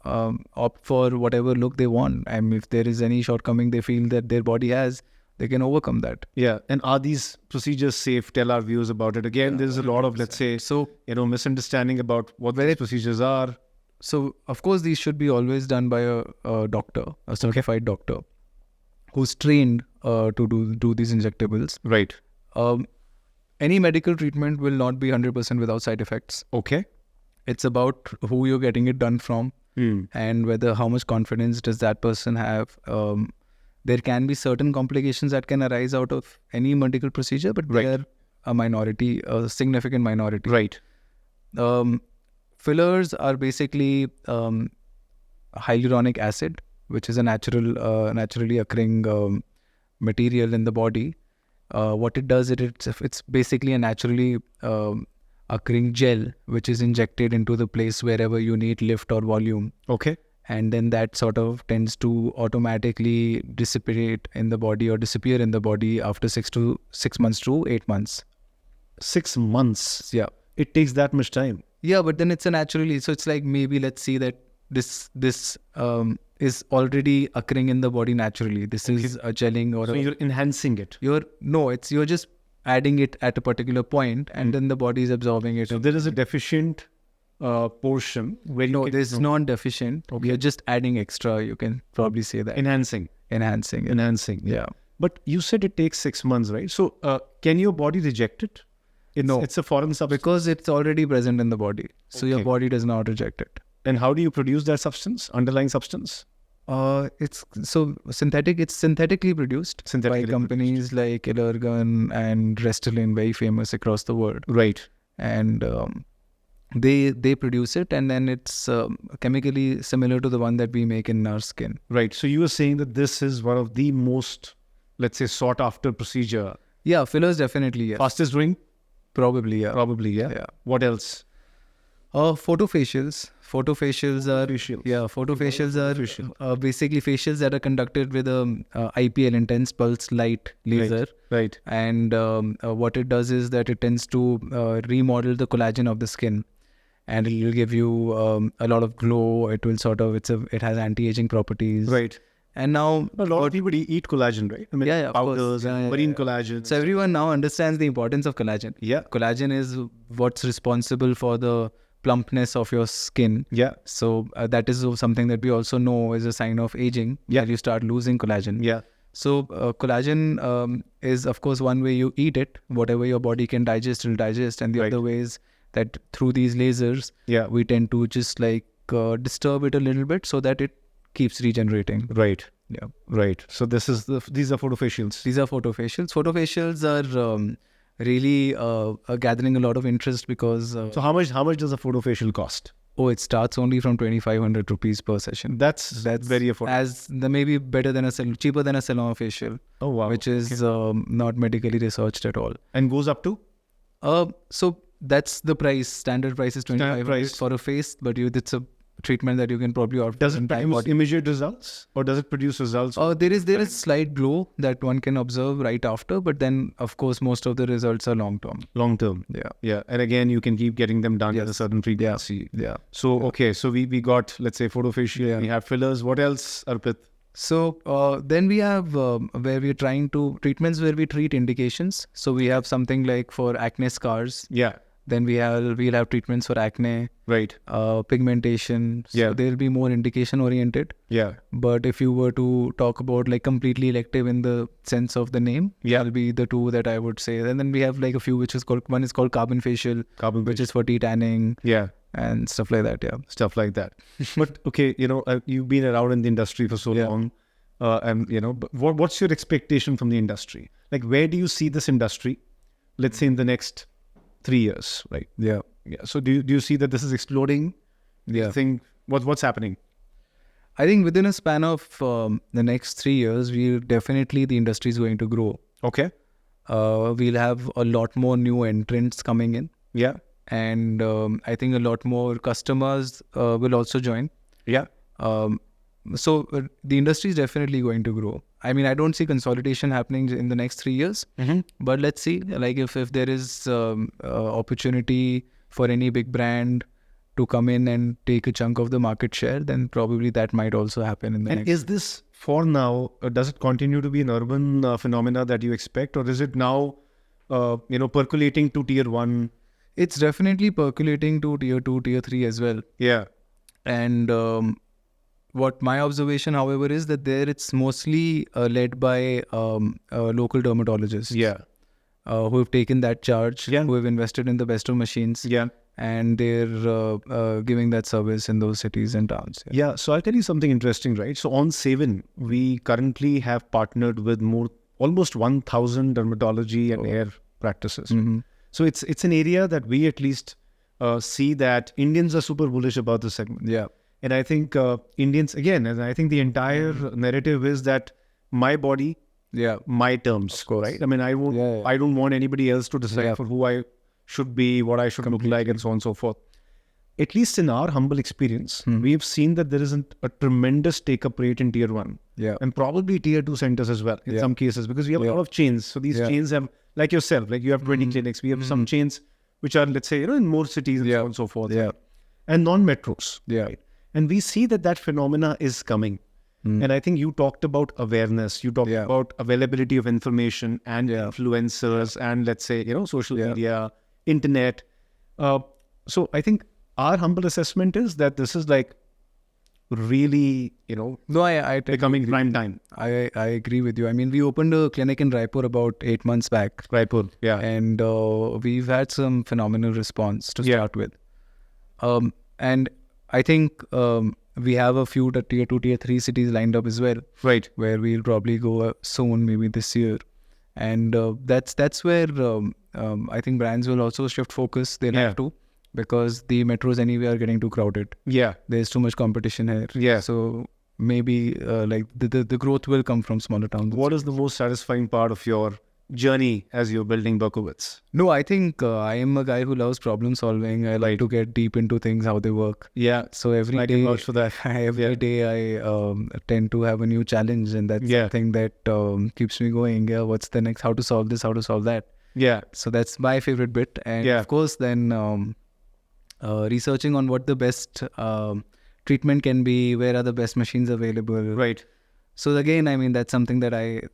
opt for whatever look they want. And if there is any shortcoming they feel that their body has, they can overcome that. Yeah. And are these procedures safe? Tell our views about it. Again, there's a lot of, let's say, misunderstanding about what these procedures are. So, of course, these should be always done by a doctor, a certified doctor, who's trained to do these injectables. Right. Any medical treatment will not be 100% without side effects. Okay. It's about who you're getting it done from and how much confidence does that person have. There can be certain complications that can arise out of any medical procedure, but they're a minority, a significant minority. Right. Fillers are basically hyaluronic acid, which is a naturally occurring material in the body. What it does, it's basically a naturally occurring gel, which is injected into the place wherever you need lift or volume. Okay. And then that sort of tends to automatically dissipate in the body or disappear in the body after 6 months to 8 months. 6 months? Yeah. It takes that much time? Yeah, but then it's a naturally, so it's like maybe let's see that this is already occurring in the body naturally. This is a gelling or... So you're enhancing it? You're just adding it at a particular point and then the body is absorbing it. So there is a deficient portion where there's non-deficient. Okay. You're just adding extra, you can probably say that. Enhancing. Yeah. But you said it takes 6 months, right? So can your body reject it? No. It's a foreign substance? Because it's already present in the body. So your body does not reject it. And how do you produce that substance, underlying substance? It's synthetic. It's synthetically produced by companies like Allergan and Restylane, very famous across the world. Right. And they produce it, and then it's chemically similar to the one that we make in our skin. Right. So you were saying that this is one of the most, let's say, sought after procedure. Yeah, fillers definitely. Yes. Fastest growing? Probably. Yeah. Yeah. What else? Photofacials. Photofacials are basically facials that are conducted with a IPL, intense pulse light laser. Right. And what it does is that it tends to remodel the collagen of the skin, and it will give you a lot of glow. It will it has anti-aging properties. Right. And now a lot of people eat collagen, right? I mean, powders and marine collagen. So everyone now understands the importance of collagen. Yeah. Collagen is what's responsible for the plumpness of your skin. Yeah. So that is something that we also know is a sign of aging. Yeah. That you start losing collagen. Yeah. So collagen is, of course, one way you eat it. Whatever your body can digest, will digest. And the other way is that through these lasers, we tend to just like disturb it a little bit so that it keeps regenerating. Right. Yeah. Right. So these are photofacials. These are photofacials. Photofacials are really gathering a lot of interest because... So how much does a photofacial cost? Oh, it starts only from 2,500 rupees per session. That's very affordable. As the maybe better than cheaper than a salon facial. Oh wow. Which is not medically researched at all. And goes up to? So that's the price. Standard price is 2,500 for a face, but it's a treatment that you can probably offer. Does it produce immediate results, or does it produce results? There is slight glow that one can observe right after, but then of course most of the results are long term. Long term. Yeah. And again, you can keep getting them done at a certain frequency. Yeah. So okay, so we got, let's say, photofacial. We have fillers. What else, Arpit? So then we have where we're trying to treatments where we treat indications. So we have something like for acne scars. Yeah. Then we'll have treatments for acne, right? Pigmentation. So they'll be more indication oriented. Yeah. But if you were to talk about like completely elective in the sense of the name, that'll be the two that I would say. And then we have like a few which is called, one is called carbon facial, which is for tanning. Yeah. And stuff like that. Yeah. Stuff like that. But okay, you've been around in the industry for so long. And but what's your expectation from the industry? Like, where do you see this industry, let's say in the next 3 years, right? Yeah. So do you see that this is exploding? Yeah. Think what's happening? I think within a span of the next 3 years, the industry is going to grow. Okay. We'll have a lot more new entrants coming in. Yeah. And I think a lot more customers will also join. Yeah. So the industry is definitely going to grow. I mean, I don't see consolidation happening in the next 3 years, but let's see. Like if there is opportunity for any big brand to come in and take a chunk of the market share, then probably that might also happen in the next. And is this for now? Does it continue to be an urban phenomena that you expect, or is it now, percolating to tier 1? It's definitely percolating to tier 2, tier 3 as well. Yeah. And what my observation, however, is that there it's mostly led by local dermatologists. Yeah. Who have taken that charge, who have invested in the best of machines. Yeah. And they're giving that service in those cities and towns. Yeah. So I'll tell you something interesting, right? So on SaveIN, we currently have partnered with almost 1,000 dermatology and hair practices. So it's an area that we at least see that Indians are super bullish about this segment. Yeah. And I think Indians, again, and I think the entire narrative is that my body, my terms, right? I mean, I don't want anybody else to decide for who I should be, what I should look like, and so on and so forth. At least in our humble experience, we have seen that there isn't a tremendous take-up rate in tier 1. Yeah. And probably tier 2 centers as well in some cases, because we have a lot of chains. So these chains have, like yourself, like you have 20 clinics. We have some chains which are, let's say, in more cities and so on and so forth. Yeah. And non-metros. Yeah. Right? And we see that phenomena is coming. And I think you talked about awareness. You talked about availability of information and influencers and, let's say, social media, internet. So I think our humble assessment is that this is like really, I becoming prime time. I agree with you. I mean, we opened a clinic in Raipur about 8 months back. Raipur, yeah. And we've had some phenomenal response to start with. And I think we have a few tier 2, tier 3 cities lined up as well. Right. Where we'll probably go soon, maybe this year. And that's where I think brands will also shift focus. They'll have to, because the metros anyway are getting too crowded. Yeah. There's too much competition here. Yeah. So maybe like the growth will come from smaller towns. What is the most satisfying part of your journey as you're building Berkowits? No, I think I am a guy who loves problem solving. I like to get deep into things, how they work. Yeah. So every day, day I tend to have a new challenge, and that's something that keeps me going. Yeah, what's the next? How to solve this? How to solve that? Yeah. So that's my favorite bit. And of course, then researching on what the best treatment can be, where are the best machines available. Right. So again, I mean, that's something that I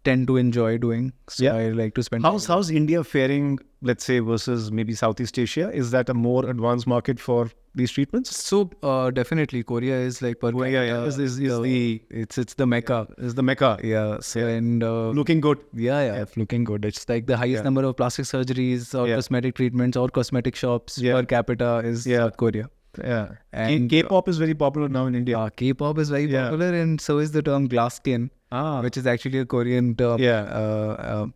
tend to enjoy doing. So I like to spend. How's India faring, let's say, versus maybe Southeast Asia? Is that a more advanced market for these treatments? So definitely, Korea is like is the mecca. Is the mecca. Yeah. So and looking good. Yeah, looking good. It's like the highest number of plastic surgeries or cosmetic treatments or cosmetic shops per capita is South Korea. Yeah. And K-pop is very popular now in India. K-pop is very popular, and so is the term glass skin, which is actually a Korean term. I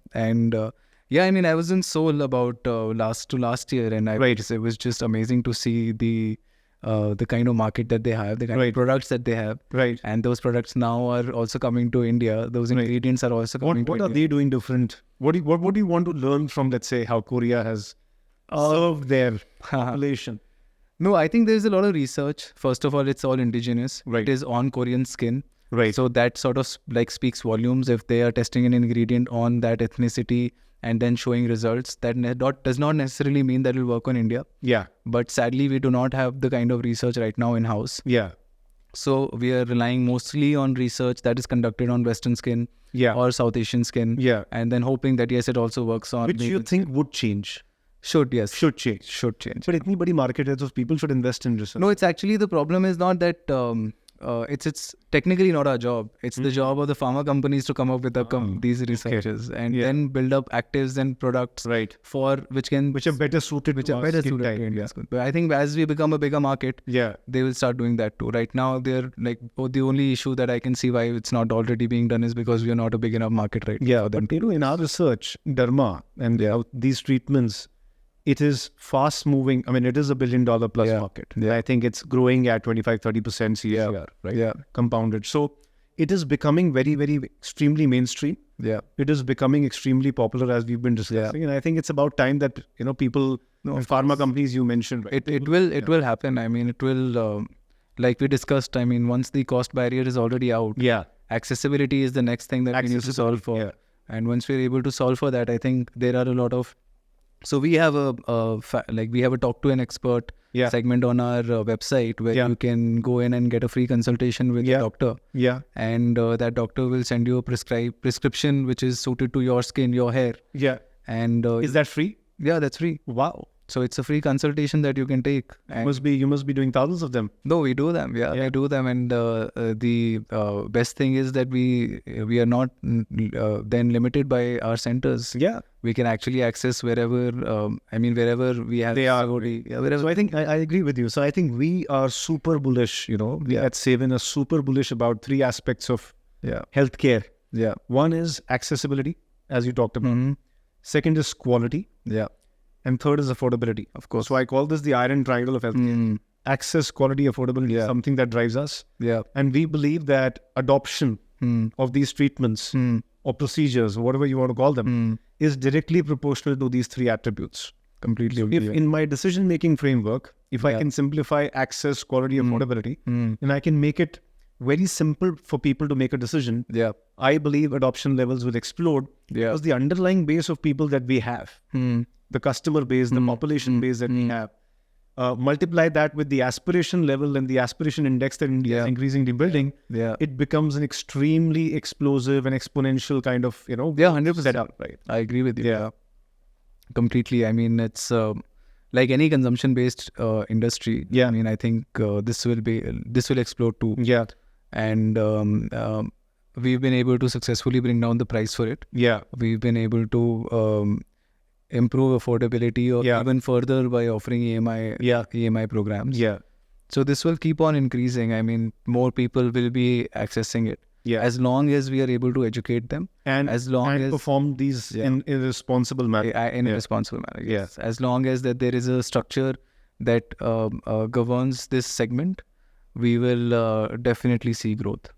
mean, I was in Seoul about last year, and it was just amazing to see the the kind of market that they have, the kind of products that they have. Right. And those products now are also coming to India. Those ingredients are also coming to India. What are India. they doing different? What do you want to learn from, let's say, how Korea has served their population? No, I think there's a lot of research. First of all, it's all indigenous. Right. It is on Korean skin. Right. So that sort of like speaks volumes. If they are testing an ingredient on that ethnicity and then showing results, that does not necessarily mean that it will work on India. Yeah. But sadly, we do not have the kind of research right now in-house. Yeah. So we are relying mostly on research that is conducted on Western skin or South Asian skin. Yeah. And then hoping that, yes, it also works on... Which you think would change? Should, yes. Should change. Should change. But itni badi market hai, so people should invest in research. No, it's actually, the problem is not that... it's technically not our job. It's the job of the pharma companies to come up with these researches and then build up actives and products for which are better suited to India. But I think as we become a bigger market, they will start doing that too. Right now, they're like the only issue that I can see why it's not already being done is because we are not a big enough market now. But in our research, derma and these treatments, it is fast moving. I mean, it is $1 billion plus market. I think it's growing at 25-30% CAGR, right? Yeah. Compounded. So it is becoming very, very extremely mainstream. Yeah. It is becoming extremely popular as we've been discussing. And I think it's about time that, people, pharma companies you mentioned, right? It will happen. I mean, it will, like we discussed, I mean, once the cost barrier is already out, accessibility is the next thing that we need to solve for. Yeah. And once we're able to solve for that, I think there are a lot of... So we have we have a talk to an expert segment on our website where you can go in and get a free consultation with a doctor. Yeah. And that doctor will send you a prescription which is suited to your skin, your hair. Yeah. And is that free? Yeah, that's free. Wow. So it's a free consultation that you can take. You must be doing thousands of them. No, we do them. Yeah, we do them. And the best thing is that we are not then limited by our centers. Yeah. We can actually access wherever, wherever we have. They are. So I think I agree with you. So I think we are super bullish, we at SaveIN are super bullish about three aspects of healthcare. Yeah. One is accessibility, as you talked about. Mm-hmm. Second is quality. Yeah. And third is affordability. Of course. So I call this the iron triangle of healthcare. Access, quality, affordability is something that drives us. Yeah. And we believe that adoption of these treatments or procedures, whatever you want to call them, is directly proportional to these three attributes. Completely. So if in my decision-making framework, if I can simplify access, quality, affordability, and I can make it very simple for people to make a decision, I believe adoption levels will explode because the underlying base of people that we have, the customer base, the population base that we have, multiply that with the aspiration level and the aspiration index that India is increasingly building, it becomes an extremely explosive and exponential kind of, 100% setup, right? I agree with you. Yeah. Completely. I mean, it's like any consumption-based industry. Yeah. I mean, I think this will explode too. Yeah. And we've been able to successfully bring down the price for it. Yeah. We've been able to improve affordability or even further by offering EMI programs. Yeah. So this will keep on increasing. I mean, more people will be accessing it. Yeah. As long as we are able to educate them. And as long as perform these in a responsible manner. In a responsible manner, yes. As long as that there is a structure that governs this segment, we will definitely see growth.